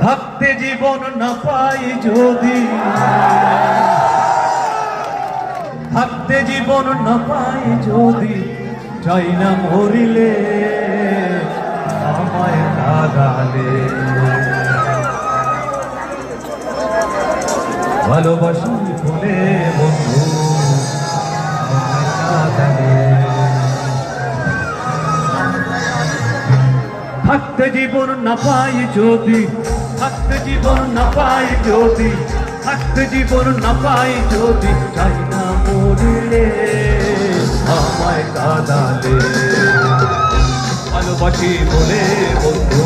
থাকতে জীবন না পাই যদি, থাকতে জীবন না পাই যদি, চাই না মরিলে আমায় কাঁদালে। ভালোবাসি বলে বন্ধু আমায় কাঁদালে। থাকতে জীবন না পাই যদি, থাকতে জীবন না পাই যদি, থাকতে জীবন না পাই যদি, চাই না মরিলে আমায় কাঁদালে। ভালোবাসি বলে বন্ধু